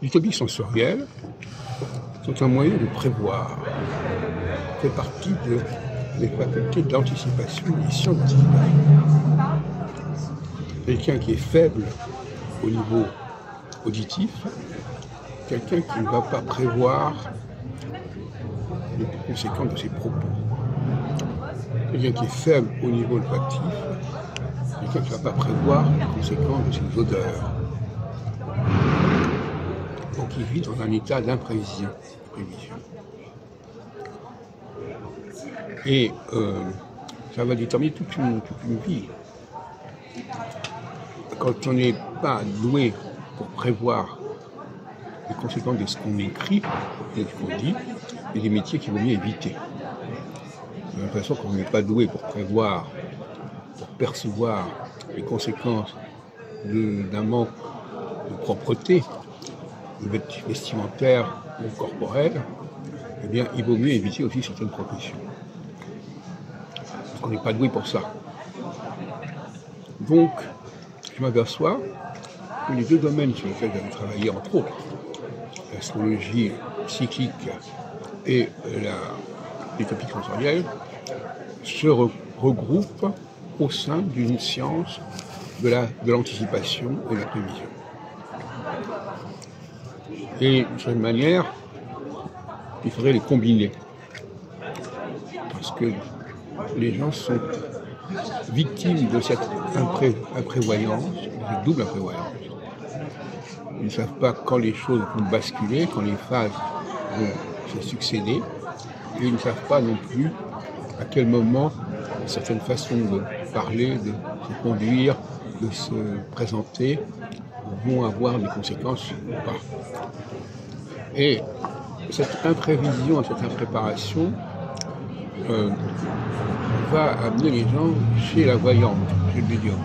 L'utopie sensorielle sont un moyen de prévoir, fait partie des facultés de l'anticipation des scientifiques. Quelqu'un qui est faible au niveau auditif, quelqu'un qui ne va pas prévoir les conséquences de ses propos. Quelqu'un qui est faible au niveau olfactif, quelqu'un qui ne va pas prévoir les conséquences de ses odeurs. Donc il vit dans un état d'imprévision. Et ça va déterminer toute une vie. Quand on n'est pas doué pour prévoir les conséquences de ce qu'on écrit et de ce qu'on dit, il y a des métiers qu'il vaut mieux éviter. J'ai l'impression qu'on n'est pas doué pour prévoir, pour percevoir les conséquences d'un manque de propreté, vestimentaire ou corporelle, eh bien, il vaut mieux éviter aussi certaines professions. Parce qu'on n'est pas doué pour ça. Donc, je m'aperçois que les deux domaines sur lesquels j'avais travaillé, entre autres, l'astrologie psychique et l'utopie sensorielle, se regroupent au sein d'une science de l'anticipation et de la prévision. Et de cette manière, il faudrait les combiner. Parce que les gens sont victimes de cette imprévoyance, cette double imprévoyance. Ils ne savent pas quand les choses vont basculer, quand les phases vont se succéder, et ils ne savent pas non plus à quel moment certaines façons de parler, de se conduire, de se présenter vont avoir des conséquences ou pas. Et cette imprévision, cette impréparation va amener les gens chez la voyante, chez le médium.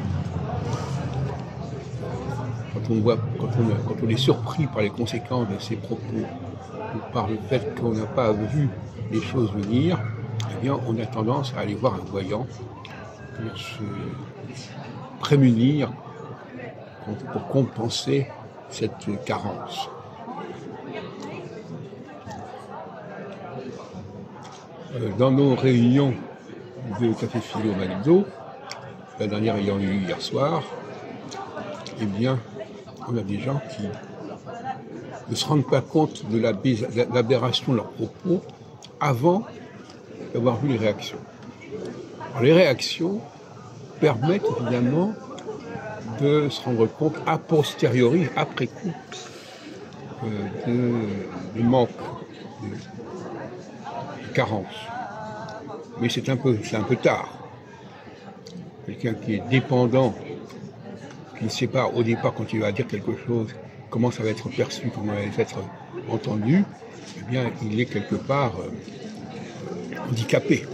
Quand on est surpris par les conséquences de ses propos, ou par le fait qu'on n'a pas vu les choses venir, eh bien, on a tendance à aller voir un voyant pour se prémunir, pour compenser cette carence. Dans nos réunions de Café Philo au Malibu, la dernière ayant eu hier soir, eh bien, on a des gens qui ne se rendent pas compte de l'aberration de leurs propos avant d'avoir vu les réactions. Alors, les réactions permettent évidemment de se rendre compte a posteriori, après coup, du manque, de carence. Mais c'est un peu tard. Quelqu'un qui est dépendant, qui ne sait pas au départ quand il va dire quelque chose, comment ça va être perçu, comment ça va être entendu, eh bien il est quelque part handicapé.